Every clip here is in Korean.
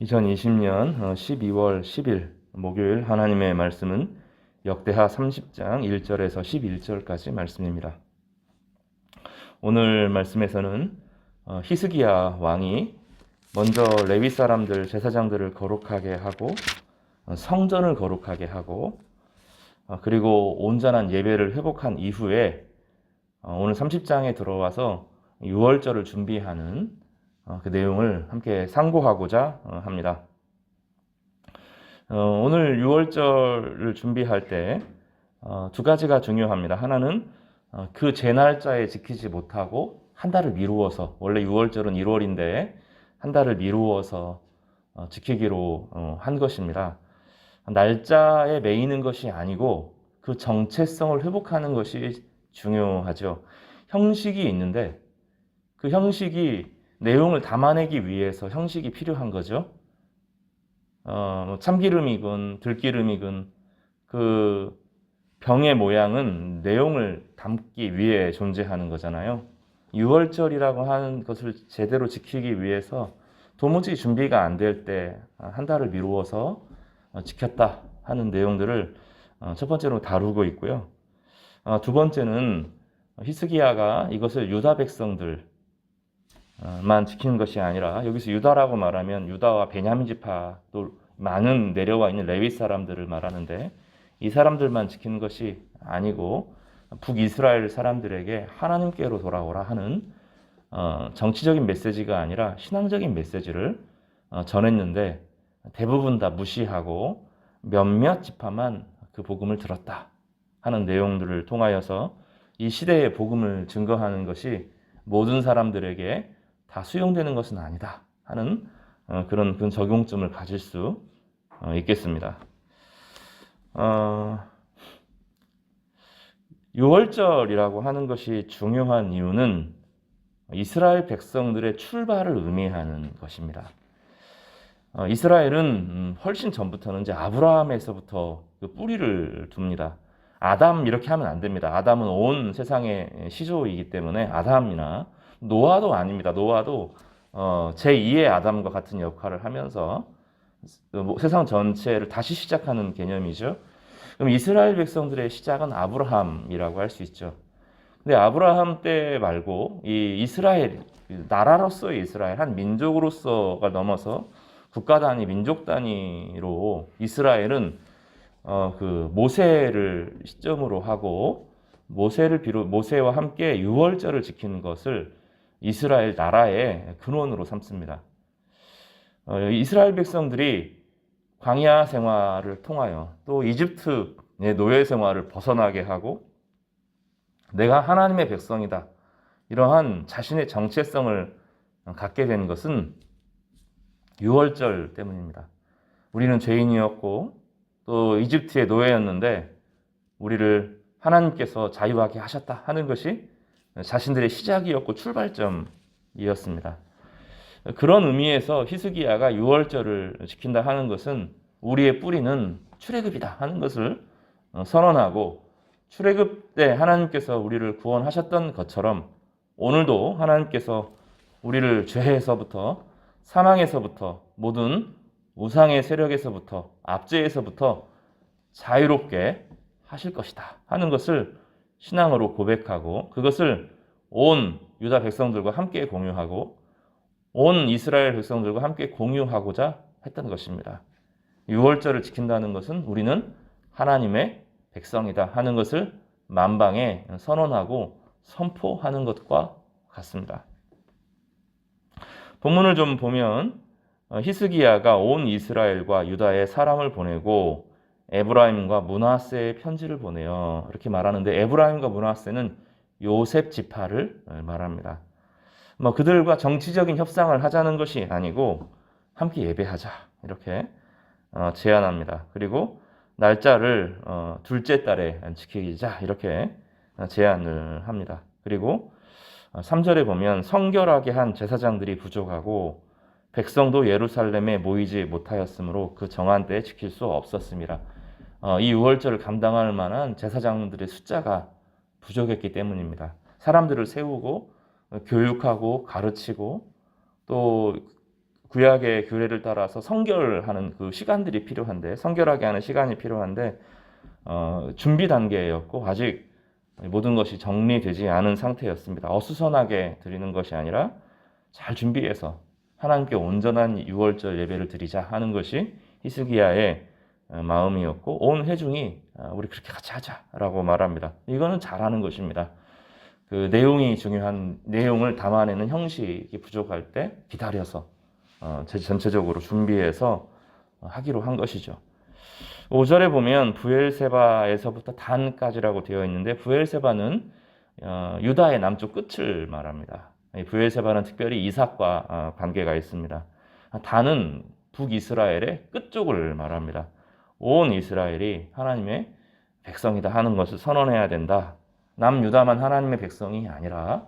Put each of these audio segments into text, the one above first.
2020년 12월 10일 목요일 하나님의 말씀은 역대하 30장 1절에서 11절까지 말씀입니다. 오늘 말씀에서는 히스기야 왕이 먼저 레위 사람들 제사장들을 거룩하게 하고 성전을 거룩하게 하고 그리고 온전한 예배를 회복한 이후에 오늘 30장에 들어와서 유월절을 준비하는 그 내용을 함께 상고하고자 합니다. 오늘 유월절을 준비할 때 두 가지가 중요합니다. 하나는 그 제날짜에 지키지 못하고 한 달을 미루어서, 원래 유월절은 1월인데 한 달을 미루어서 지키기로 한 것입니다. 날짜에 매이는 것이 아니고 그 정체성을 회복하는 것이 중요하죠. 형식이 있는데 그 형식이 내용을 담아내기 위해서 형식이 필요한 거죠. 참기름이건 들기름이건 그 병의 모양은 내용을 담기 위해 존재하는 거잖아요. 유월절이라고 하는 것을 제대로 지키기 위해서 도무지 준비가 안 될 때 한 달을 미루어서 지켰다 하는 내용들을 첫 번째로 다루고 있고요. 두 번째는 히스기야가 이것을 유다 백성들 만 지키는 것이 아니라, 여기서 유다라고 말하면 유다와 베냐민 지파 또 많은 내려와 있는 레위 사람들을 말하는데, 이 사람들만 지키는 것이 아니고 북이스라엘 사람들에게 하나님께로 돌아오라 하는 정치적인 메시지가 아니라 신앙적인 메시지를 전했는데, 대부분 다 무시하고 몇몇 지파만 그 복음을 들었다 하는 내용들을 통하여서 이 시대의 복음을 증거하는 것이 모든 사람들에게 다 수용되는 것은 아니다 하는 그런 적용점을 가질 수 있겠습니다. 유월절이라고 하는 것이 중요한 이유는 이스라엘 백성들의 출발을 의미하는 것입니다. 이스라엘은 훨씬 전부터는 이제 아브라함에서부터 그 뿌리를 둡니다. 아담 이렇게 하면 안 됩니다. 아담은 온 세상의 시조이기 때문에 아담이나 노아도 아닙니다. 노아도 제2의 아담과 같은 역할을 하면서 세상 전체를 다시 시작하는 개념이죠. 그럼 이스라엘 백성들의 시작은 아브라함이라고 할 수 있죠. 근데 아브라함 때 말고 이 이스라엘, 나라로서의 이스라엘, 한 민족으로서가 넘어서 국가 단위, 민족 단위로 이스라엘은 그 모세를 시점으로 하고 모세와 함께 유월절을 지키는 것을 이스라엘 나라의 근원으로 삼습니다. 이스라엘 백성들이 광야 생활을 통하여 또 이집트의 노예 생활을 벗어나게 하고 내가 하나님의 백성이다, 이러한 자신의 정체성을 갖게 된 것은 유월절 때문입니다. 우리는 죄인이었고 또 이집트의 노예였는데 우리를 하나님께서 자유하게 하셨다 하는 것이 자신들의 시작이었고 출발점이었습니다. 그런 의미에서 히스기야가 유월절을 지킨다 하는 것은 우리의 뿌리는 출애굽이다 하는 것을 선언하고, 출애굽 때 하나님께서 우리를 구원하셨던 것처럼 오늘도 하나님께서 우리를 죄에서부터, 사망에서부터, 모든 우상의 세력에서부터, 압제에서부터 자유롭게 하실 것이다 하는 것을 신앙으로 고백하고, 그것을 온 유다 백성들과 함께 공유하고 온 이스라엘 백성들과 함께 공유하고자 했던 것입니다. 유월절을 지킨다는 것은 우리는 하나님의 백성이다 하는 것을 만방에 선언하고 선포하는 것과 같습니다. 본문을 좀 보면 히스기야가 온 이스라엘과 유다에 사람을 보내고 에브라임과 므낫세의 편지를 보내요, 이렇게 말하는데, 에브라임과 므낫세는 요셉 지파를 말합니다. 그들과 정치적인 협상을 하자는 것이 아니고 함께 예배하자 이렇게 제안합니다. 그리고 날짜를 둘째 달에 지키자 이렇게 제안을 합니다. 그리고 3절에 보면 성결하게 한 제사장들이 부족하고 백성도 예루살렘에 모이지 못하였으므로 그 정한 때에 지킬 수 없었습니다. 이 유월절을 감당할 만한 제사장들의 숫자가 부족했기 때문입니다. 사람들을 세우고 교육하고 가르치고 또 구약의 규례를 따라서 성결하는 그 시간들이 필요한데, 성결하게 하는 시간이 필요한데 준비 단계였고 아직 모든 것이 정리되지 않은 상태였습니다. 어수선하게 드리는 것이 아니라 잘 준비해서 하나님께 온전한 유월절 예배를 드리자 하는 것이 히스기야의 마음이었고, 온 회중이 우리 그렇게 같이 하자라고 말합니다. 이거는 잘하는 것입니다. 그 내용이 중요한 내용을 담아내는 형식이 부족할 때 기다려서 전체적으로 준비해서 하기로 한 것이죠. 5절에 보면 부엘세바에서부터 단까지라고 되어 있는데, 부엘세바는 유다의 남쪽 끝을 말합니다. 부엘세바는 특별히 이삭과 관계가 있습니다. 단은 북이스라엘의 끝쪽을 말합니다. 온 이스라엘이 하나님의 백성이다 하는 것을 선언해야 된다. 남유다만 하나님의 백성이 아니라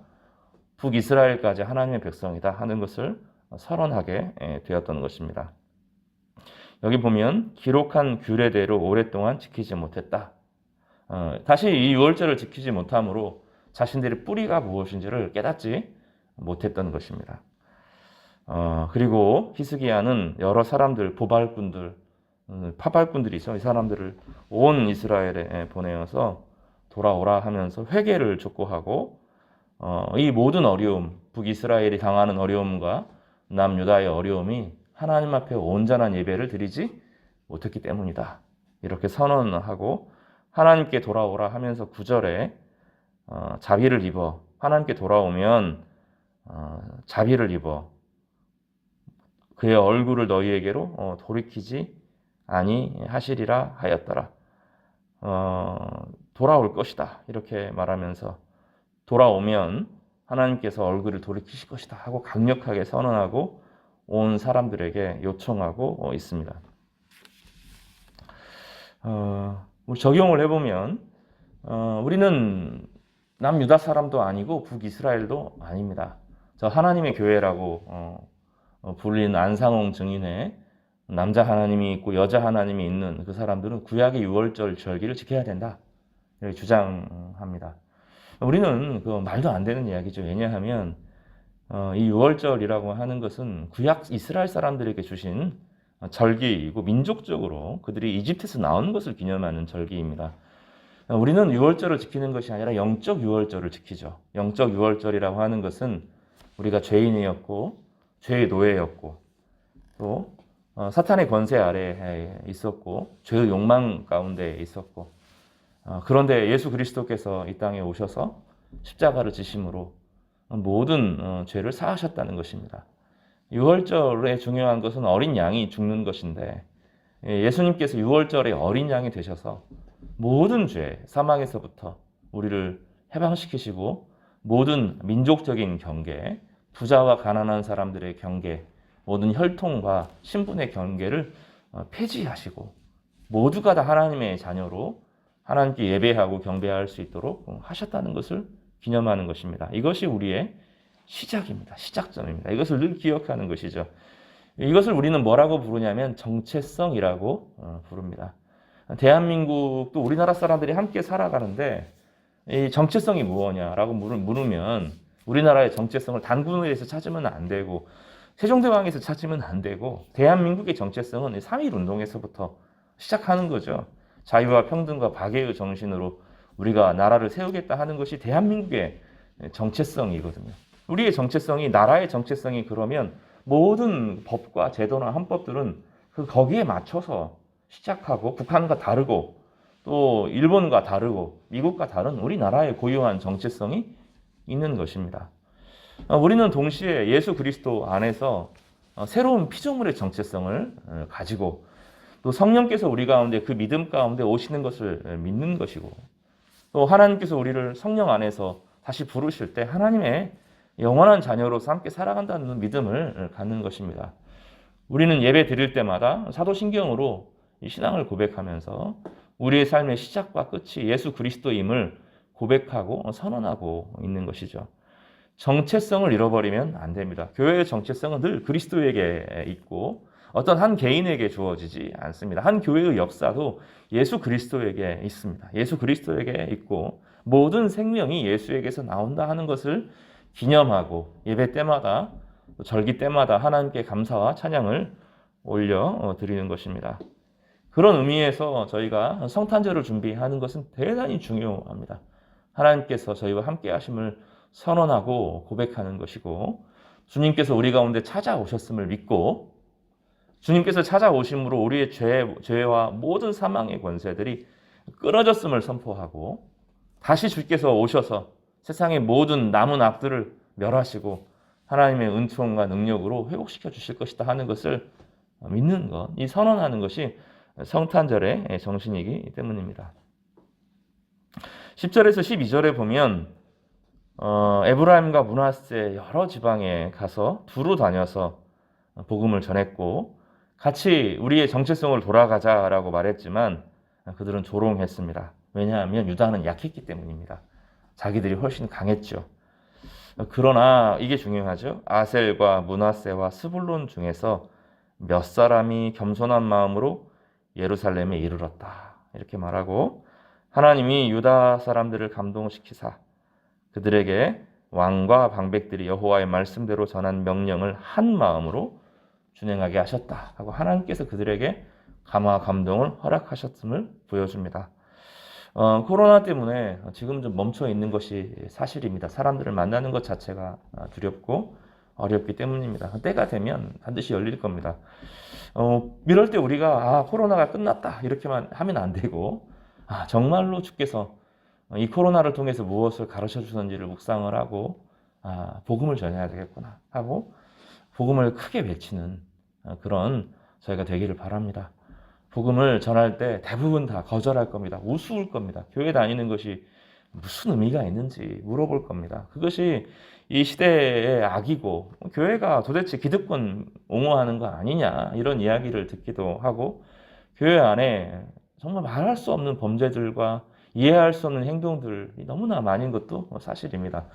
북이스라엘까지 하나님의 백성이다 하는 것을 선언하게 되었던 것입니다. 여기 보면 기록한 규례대로 오랫동안 지키지 못했다. 다시 이 유월절을 지키지 못함으로 자신들의 뿌리가 무엇인지를 깨닫지 못했던 것입니다. 그리고 히스기야는 여러 사람들, 보발꾼들, 파발꾼들이 있어. 이 사람들을 온 이스라엘에 보내어서 돌아오라 하면서 회개를 촉구하고, 이 모든 어려움, 북이스라엘이 당하는 어려움과 남유다의 어려움이 하나님 앞에 온전한 예배를 드리지 못했기 때문이다. 이렇게 선언하고 하나님께 돌아오라 하면서 9절에 자비를 입어, 하나님께 돌아오면 자비를 입어 그의 얼굴을 너희에게로 돌이키지 아니하시리라 하였더라. 돌아올 것이다 이렇게 말하면서 돌아오면 하나님께서 얼굴을 돌이키실 것이다 하고 강력하게 선언하고 온 사람들에게 요청하고 있습니다. 적용을 해보면 우리는 남유다 사람도 아니고 북이스라엘도 아닙니다. 저 하나님의 교회라고 불린 안상홍 증인회, 남자 하나님이 있고 여자 하나님이 있는 그 사람들은 구약의 유월절 절기를 지켜야 된다 이렇게 주장합니다. 우리는 그 말도 안 되는 이야기죠. 왜냐하면 이 유월절이라고 하는 것은 구약 이스라엘 사람들에게 주신 절기이고 민족적으로 그들이 이집트에서 나온 것을 기념하는 절기입니다. 우리는 유월절을 지키는 것이 아니라 영적 유월절을 지키죠. 영적 유월절이라고 하는 것은 우리가 죄인이었고 죄의 노예였고 또 사탄의 권세 아래에 있었고 죄의 욕망 가운데 있었고, 그런데 예수 그리스도께서 이 땅에 오셔서 십자가를 지심으로 모든 죄를 사하셨다는 것입니다. 유월절의 중요한 것은 어린 양이 죽는 것인데, 예수님께서 유월절에 어린 양이 되셔서 모든 죄, 사망에서부터 우리를 해방시키시고 모든 민족적인 경계, 부자와 가난한 사람들의 경계, 모든 혈통과 신분의 경계를 폐지하시고 모두가 다 하나님의 자녀로 하나님께 예배하고 경배할 수 있도록 하셨다는 것을 기념하는 것입니다. 이것이 우리의 시작입니다. 시작점입니다. 이것을 늘 기억하는 것이죠. 이것을 우리는 뭐라고 부르냐면 정체성이라고 부릅니다. 대한민국도 우리나라 사람들이 함께 살아가는데 이 정체성이 무엇냐라고 물으면 우리나라의 정체성을 단군에서 찾으면 안 되고 세종대왕에서 찾으면 안 되고, 대한민국의 정체성은 3.1운동에서부터 시작하는 거죠. 자유와 평등과 박애의 정신으로 우리가 나라를 세우겠다 하는 것이 대한민국의 정체성이거든요. 우리의 정체성이, 나라의 정체성이 그러면 모든 법과 제도나 헌법들은 거기에 맞춰서 시작하고, 북한과 다르고 또 일본과 다르고 미국과 다른 우리나라의 고유한 정체성이 있는 것입니다. 우리는 동시에 예수 그리스도 안에서 새로운 피조물의 정체성을 가지고 또 성령께서 우리 가운데 그 믿음 가운데 오시는 것을 믿는 것이고, 또 하나님께서 우리를 성령 안에서 다시 부르실 때 하나님의 영원한 자녀로서 함께 살아간다는 믿음을 갖는 것입니다. 우리는 예배 드릴 때마다 사도신경으로 이 신앙을 고백하면서 우리의 삶의 시작과 끝이 예수 그리스도임을 고백하고 선언하고 있는 것이죠. 정체성을 잃어버리면 안 됩니다. 교회의 정체성은 늘 그리스도에게 있고 어떤 한 개인에게 주어지지 않습니다. 한 교회의 역사도 예수 그리스도에게 있습니다. 예수 그리스도에게 있고 모든 생명이 예수에게서 나온다 하는 것을 기념하고 예배 때마다 또 절기 때마다 하나님께 감사와 찬양을 올려 드리는 것입니다. 그런 의미에서 저희가 성탄절을 준비하는 것은 대단히 중요합니다. 하나님께서 저희와 함께 하심을 선언하고 고백하는 것이고, 주님께서 우리 가운데 찾아오셨음을 믿고, 주님께서 찾아오심으로 우리의 죄와 모든 사망의 권세들이 끊어졌음을 선포하고, 다시 주께서 오셔서 세상의 모든 남은 악들을 멸하시고 하나님의 은총과 능력으로 회복시켜 주실 것이다 하는 것을 믿는 것, 이 선언하는 것이 성탄절의 정신이기 때문입니다. 10절에서 12절에 보면 에브라임과 므낫세 여러 지방에 가서 두루 다녀서 복음을 전했고, 같이 우리의 정체성을 돌아가자라고 말했지만 그들은 조롱했습니다. 왜냐하면 유다는 약했기 때문입니다. 자기들이 훨씬 강했죠. 그러나 이게 중요하죠. 아셀과 므낫세와 스불론 중에서 몇 사람이 겸손한 마음으로 예루살렘에 이르렀다, 이렇게 말하고, 하나님이 유다 사람들을 감동시키사 그들에게 왕과 방백들이 여호와의 말씀대로 전한 명령을 한 마음으로 준행하게 하셨다 하고, 하나님께서 그들에게 감화 감동을 허락하셨음을 보여줍니다. 코로나 때문에 지금 좀 멈춰 있는 것이 사실입니다. 사람들을 만나는 것 자체가 두렵고 어렵기 때문입니다. 때가 되면 반드시 열릴 겁니다. 이럴 때 우리가 코로나가 끝났다 이렇게만 하면 안 되고, 정말로 주께서 이 코로나를 통해서 무엇을 가르쳐 주셨는지를 묵상을 하고, 복음을 전해야 되겠구나 하고 복음을 크게 외치는 그런 저희가 되기를 바랍니다. 복음을 전할 때 대부분 다 거절할 겁니다. 우스울 겁니다. 교회 다니는 것이 무슨 의미가 있는지 물어볼 겁니다. 그것이 이 시대의 악이고, 교회가 도대체 기득권 옹호하는 거 아니냐 이런 이야기를 듣기도 하고, 교회 안에 정말 말할 수 없는 범죄들과 이해할 수 없는 행동들이 너무나 많은 것도 사실입니다.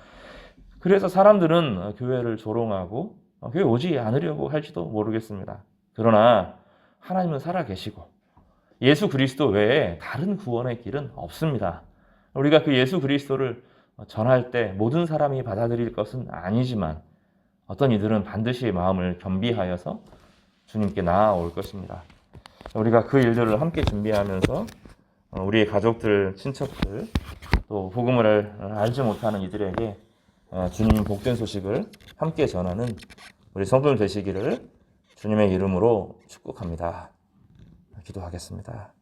그래서 사람들은 교회를 조롱하고 교회 오지 않으려고 할지도 모르겠습니다. 그러나 하나님은 살아계시고 예수 그리스도 외에 다른 구원의 길은 없습니다. 우리가 그 예수 그리스도를 전할 때 모든 사람이 받아들일 것은 아니지만, 어떤 이들은 반드시 마음을 겸비하여서 주님께 나아올 것입니다. 우리가 그 일들을 함께 준비하면서 우리의 가족들, 친척들, 또 복음을 알지 못하는 이들에게 주님 복된 소식을 함께 전하는 우리 성도들 되시기를 주님의 이름으로 축복합니다. 기도하겠습니다.